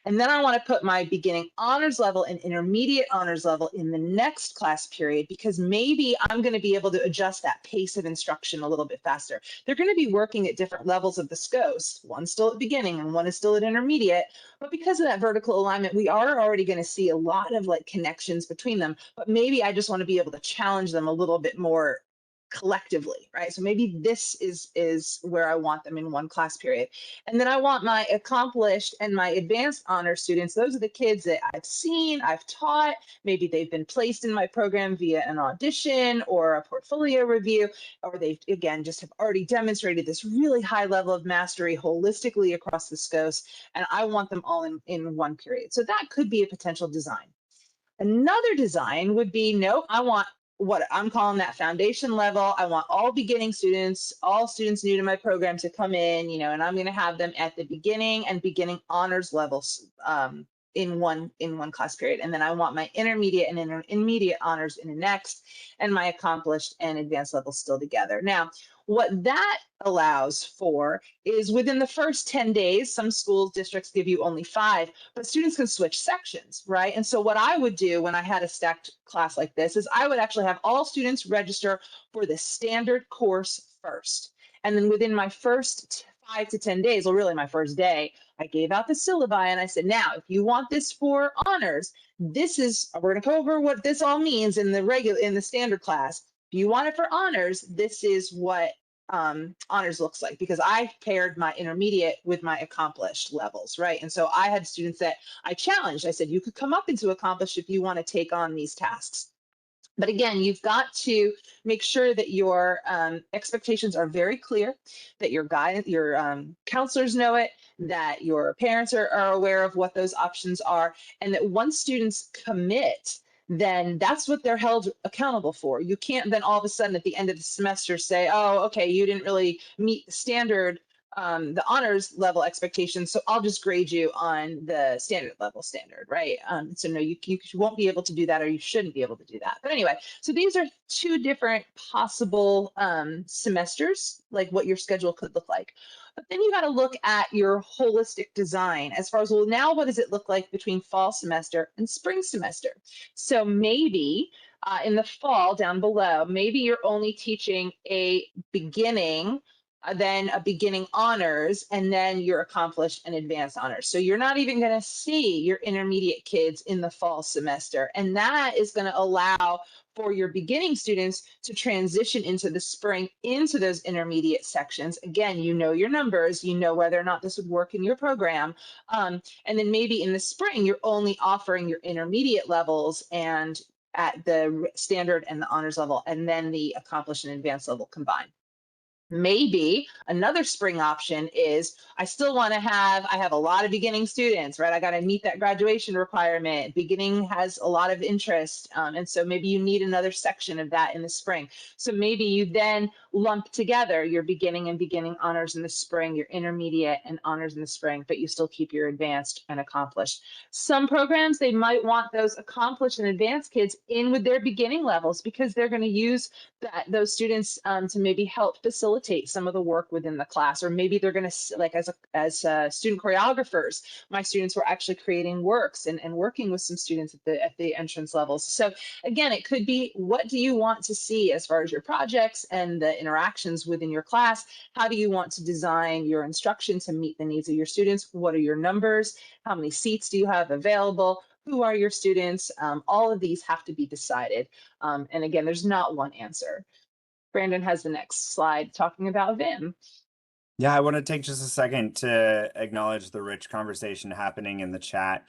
S1: And then I want to put my beginning honors level and intermediate honors level in the next class period, because maybe I'm going to be able to adjust that pace of instruction a little bit faster. They're going to be working at different levels of the SCOs. One's still at beginning and one is still at intermediate. But because of that vertical alignment, we are already going to see a lot of like connections between them. But maybe I just want to be able to challenge them a little bit more collectively, right? So maybe this is where I want them in one class period. And then I want my accomplished and my advanced honor students. Those are the kids that I've seen, I've taught, maybe they've been placed in my program via an audition or a portfolio review, or they, again, just have already demonstrated this really high level of mastery holistically across the SCOs. And I want them all in one period. So that could be a potential design. Another design would be, no, I want what I'm calling that foundation level. I want all beginning students, all students new to my program to come in, and I'm going to have them at the beginning and beginning honors levels in one class period. And then I want my intermediate and intermediate honors in the next, and my accomplished and advanced levels still together. Now, what that allows for is within the first 10 days, some school districts give you only 5, but students can switch sections, right? And so what I would do when I had a stacked class like this is I would actually have all students register for the standard course first. And then within my first 5 to 10 days, well, really my first day, I gave out the syllabi and I said, now, if you want this for honors, we're going to go over what this all means in the standard class. If you want it for honors, this is what honors looks like, because I paired my intermediate with my accomplished levels, right? And so I had students that I challenged. I said, you could come up into accomplished if you want to take on these tasks. But again, you've got to make sure that your expectations are very clear, that your counselors know it, that your parents are aware of what those options are, and that once students commit, then that's what they're held accountable for. You can't then all of a sudden at the end of the semester say, oh, okay, you didn't really meet the standard, the honors level expectations, so I'll just grade you on the standard level standard, right? So no, you won't be able to do that, or you shouldn't be able to do that. But anyway, so these are two different possible semesters, like what your schedule could look like. But then you got to look at your holistic design as far as, well, now what does it look like between fall semester and spring semester? So maybe in the fall down below, maybe you're only teaching a beginning, then a beginning honors, and then your accomplished and advanced honors. So you're not even going to see your intermediate kids in the fall semester. And that is going to allow for your beginning students to transition into the spring into those intermediate sections. Again, you know your numbers, you know whether or not this would work in your program. And then maybe in the spring, you're only offering your intermediate levels and at the standard and the honors level, and then the accomplished and advanced level combined. Maybe another spring option is I have a lot of beginning students, right? I got to meet that graduation requirement. Beginning has a lot of interest. And so maybe you need another section of that in the spring. So maybe you then lump together your beginning and beginning honors in the spring, your intermediate and honors in the spring, but you still keep your advanced and accomplished. Some programs, they might want those accomplished and advanced kids in with their beginning levels, because they're going to use those students to maybe help facilitate some of the work within the class. Or maybe they're going to, like as student choreographers, my students were actually creating works and working with some students at the entrance levels. So again, it could be, what do you want to see as far as your projects and the interactions within your class? How do you want to design your instruction to meet the needs of your students? What are your numbers? How many seats do you have available? Who are your students? All of these have to be decided. And again, there's not one answer. Brandon has the next slide talking about VIM.
S2: Yeah, I want to take just a second to acknowledge the rich conversation happening in the chat.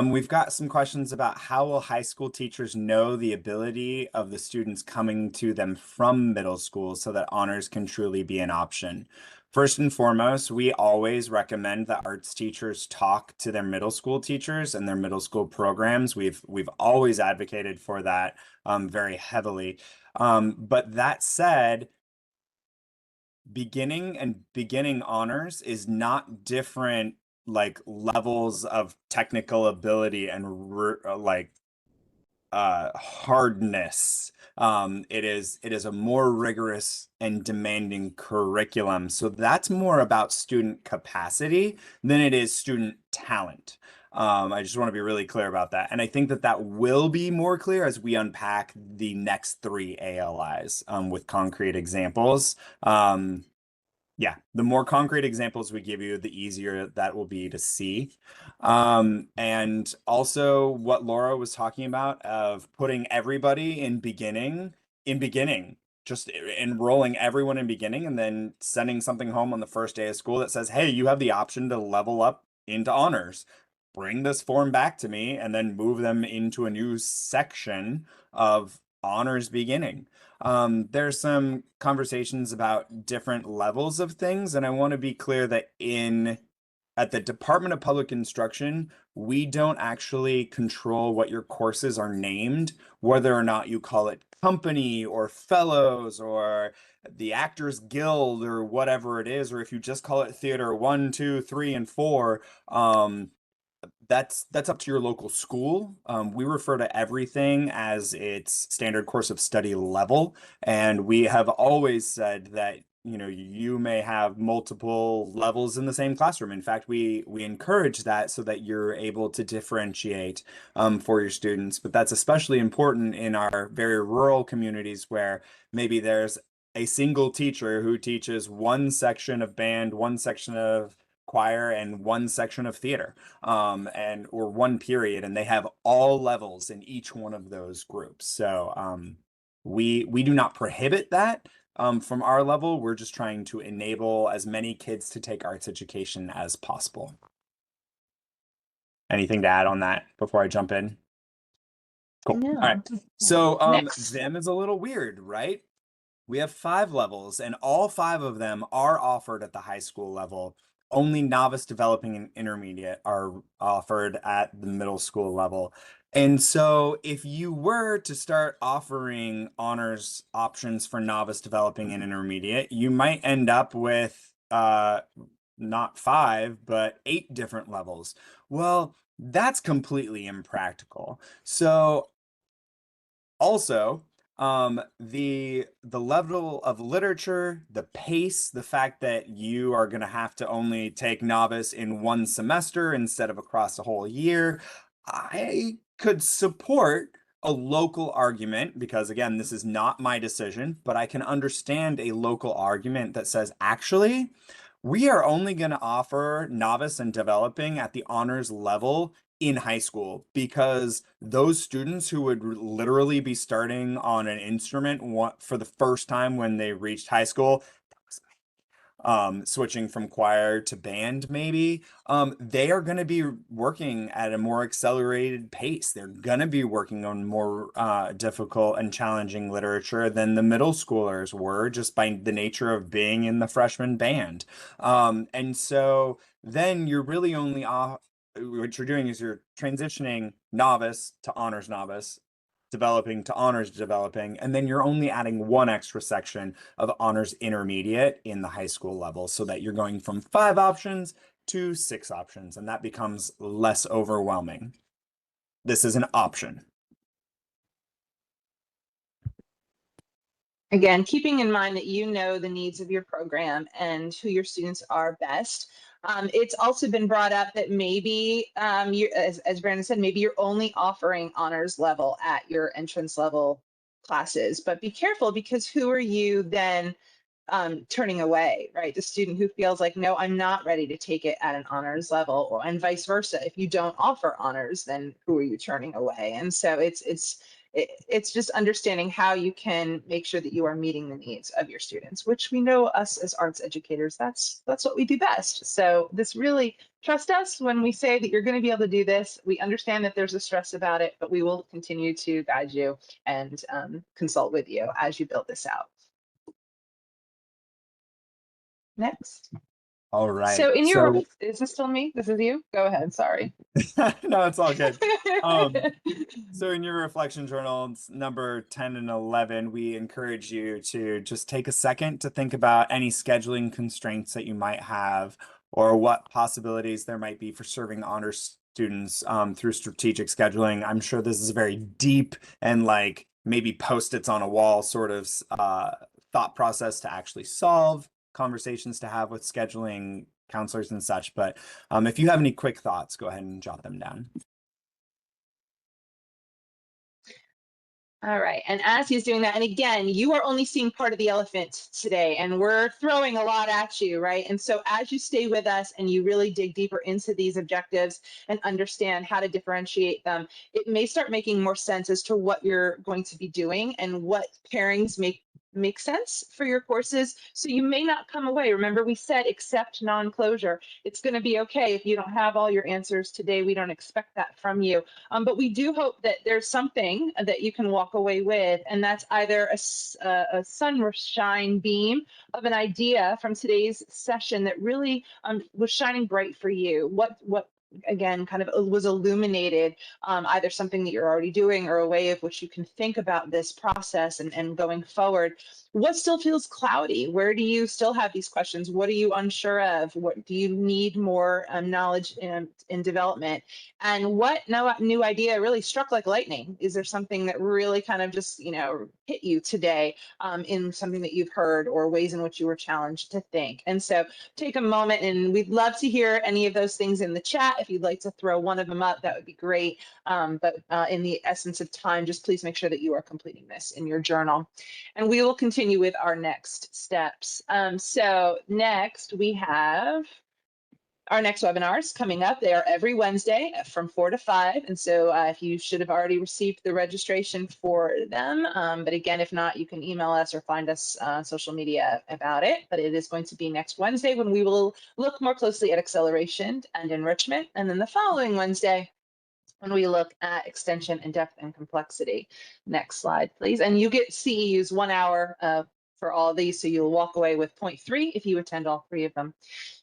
S2: We've got some questions about how will high school teachers know the ability of the students coming to them from middle school so that honors can truly be an option. First and foremost, we always recommend that arts teachers talk to their middle school teachers and their middle school programs. We've always advocated for that very heavily. But that said, beginning and beginning honors is not different like levels of technical ability and hardness. It is a more rigorous and demanding curriculum. So that's more about student capacity than it is student talent. I just want to be really clear about that. And I think that that will be more clear as we unpack the next three ALIs with concrete examples. Yeah, the more concrete examples we give you, the easier that will be to see. And also what Laura was talking about of putting everybody in beginning, just enrolling everyone in beginning and then sending something home on the first day of school that says, hey, you have the option to level up into honors. Bring this form back to me and then move them into a new section of honors beginning. There's some conversations about different levels of things, and I want to be clear that at the Department of Public Instruction, we don't actually control what your courses are named, whether or not you call it company or fellows or the Actors Guild or whatever it is, or if you just call it theater 1, 2, 3, and 4. That's up to your local school. We refer to everything as its standard course of study level, and we have always said that you may have multiple levels in the same classroom. In fact, we encourage that so that you're able to differentiate for your students. But that's especially important in our very rural communities where maybe there's a single teacher who teaches one section of band, one section of choir, and one section of theater, or one period, and they have all levels in each one of those groups. So we do not prohibit that. From our level, we're just trying to enable as many kids to take arts education as possible. Anything to add on that before I jump in? Cool. All right.
S1: No.
S2: So
S1: Next.
S2: them is a little weird, right? We have 5 levels, and all 5 of them are offered at the high school level. Only novice, developing, and intermediate are offered at the middle school level. And so, if you were to start offering honors options for novice, developing, and intermediate, you might end up with not 5, but 8 different levels. Well, that's completely impractical. So, also, the level of literature, the pace, the fact that you are going to have to only take novice in 1 semester instead of across a whole year, I could support a local argument because, again, this is not my decision, but I can understand a local argument that says, actually, we are only going to offer novice and developing at the honors level in high school because those students who would literally be starting on an instrument for the first time when they reached high school, switching from choir to band, maybe, they are going to be working at a more accelerated pace. They're going to be working on more difficult and challenging literature than the middle schoolers were just by the nature of being in the freshman band. And so then you're really only what you're doing is you're transitioning novice to honors novice, developing to honors developing, and then you're only adding 1 extra section of honors intermediate in the high school level so that you're going from 5 options to 6 options, and that becomes less overwhelming. This is an option.
S1: Again, keeping in mind that you know the needs of your program and who your students are best. It's also been brought up that maybe, as Brandon said, maybe you're only offering honors level at your entrance level classes, but be careful because who are you then turning away, right? The student who feels like, no, I'm not ready to take it at an honors level, or and vice versa. If you don't offer honors, then who are you turning away? And so it's just understanding how you can make sure that you are meeting the needs of your students, which we know us as arts educators, that's what we do best. So this really, trust us when we say that you're going to be able to do this. We understand that there's a stress about it, but we will continue to guide you and consult with you as you build this out. Next.
S2: All right.
S1: So in your,
S2: So
S1: is this still me? This is you? Go ahead, sorry.
S2: no, it's all good. So in your reflection journals, number 10 and 11, we encourage you to just take a second to think about any scheduling constraints that you might have or what possibilities there might be for serving honors students through strategic scheduling. I'm sure this is a very deep and like maybe post-its on a wall sort of thought process to actually solve, conversations to have with scheduling counselors and such. But if you have any quick thoughts, go ahead and jot them down.
S1: All right, and as he's doing that, and again, you are only seeing part of the elephant today, and we're throwing a lot at you, right? And so as you stay with us and you really dig deeper into these objectives and understand how to differentiate them, it may start making more sense as to what you're going to be doing and what pairings make sense for your courses. So you may not come away. Remember, we said accept non-closure. It's going to be okay if you don't have all your answers today. We don't expect that from you. But we do hope that there's something that you can walk away with, and that's either a sunshine beam of an idea from today's session that really was shining bright for you. What again kind of was illuminated, either something that you're already doing or a way of which you can think about this process and going forward. What still feels cloudy? Where do you still have these questions? What are you unsure of? What do you need more knowledge in development? And what new idea really struck like lightning? Is there something that really kind of just, hit you today in something that you've heard or ways in which you were challenged to think? And so take a moment, and we'd love to hear any of those things in the chat. If you'd like to throw one of them up, that would be great. But in the essence of time, just please make sure that you are completing this in your journal. And we will continue with our next steps. So next we have Our next webinar is coming up. They are every Wednesday from 4 to 5. And so if you should have already received the registration for them. But again, if not, you can email us or find us on social media about it. But it is going to be next Wednesday when we will look more closely at acceleration and enrichment. And then the following Wednesday, when we look at extension and depth and complexity. Next slide, please. And you get CEUs 1 hour for all of these. So you'll walk away with 0.3 if you attend all 3 of them.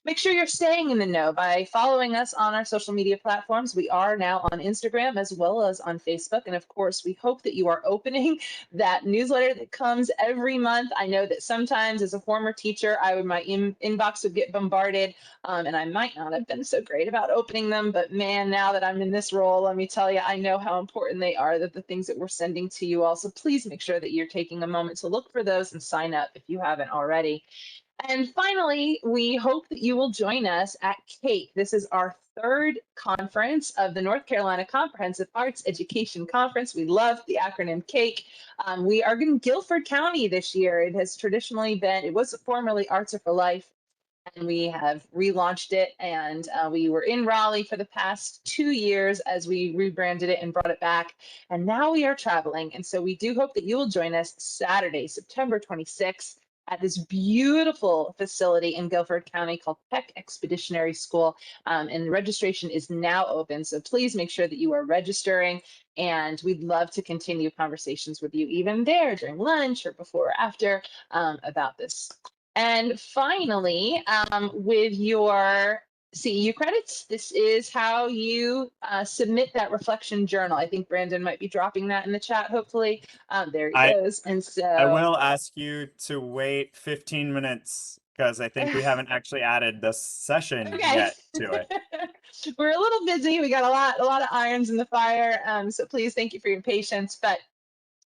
S1: Make sure you're staying in the know by following us on our social media platforms. We are now on Instagram as well as on Facebook. And of course, we hope that you are opening that newsletter that comes every month. I know that sometimes as a former teacher, my inbox would get bombarded and I might not have been so great about opening them. But man, now that I'm in this role, let me tell you, I know how important they are, that the things that we're sending to you all. So please make sure that you're taking a moment to look for those and sign up if you haven't already. And finally, we hope that you will join us at CAPE. This is our 3rd conference of the North Carolina Comprehensive Arts Education Conference. We love the acronym CAPE. We are in Guilford County this year. It has traditionally been, it was formerly Arts Are for Life, and we have relaunched it. And we were in Raleigh for the past 2 years as we rebranded it and brought it back. And now we are traveling. And so we do hope that you will join us Saturday, September 26th at this beautiful facility in Guilford County called Peck Expeditionary School. And registration is now open. So please make sure that you are registering. And we'd love to continue conversations with you even there during lunch or before or after about this. And finally, with your CEU credits, this is how you submit that reflection journal. I think Brandon might be dropping that in the chat, hopefully. There he goes. And
S2: I
S1: so
S2: will ask you to wait 15 minutes because I think we haven't actually added the session
S1: okay.
S2: yet to it.
S1: We're a little busy. We got a lot of irons in the fire. So please, thank you for your patience. But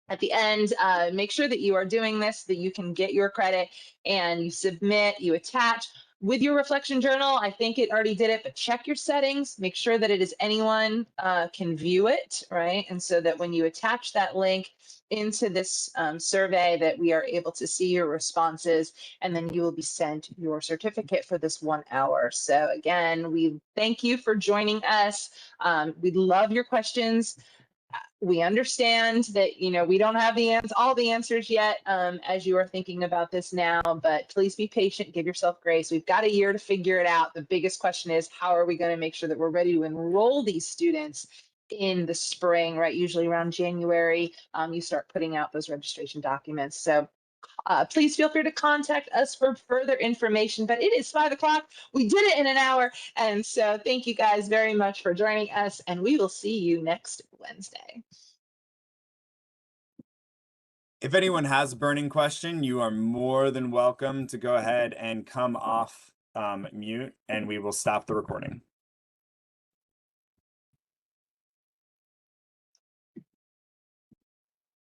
S1: at the end, make sure that you are doing this, that you can get your credit and you submit, you attach. With your reflection journal, I think it already did it, but check your settings, make sure that it is anyone can view it, right? And so that when you attach that link into this survey, that we are able to see your responses, and then you will be sent your certificate for this 1 hour. So again, we thank you for joining us. We love your questions. We understand that we don't have all the answers yet as you are thinking about this now, but please be patient, give yourself grace. We've got a year to figure it out. The biggest question is, how are we going to make sure that we're ready to enroll these students in the spring, right? Usually around January, you start putting out those registration documents. So please feel free to contact us for further information. But it is 5 o'clock. We did it in an hour. And so thank you guys very much for joining us. And we will see you next Wednesday.
S2: If anyone has a burning question, you are more than welcome to go ahead and come off mute and we will stop the recording.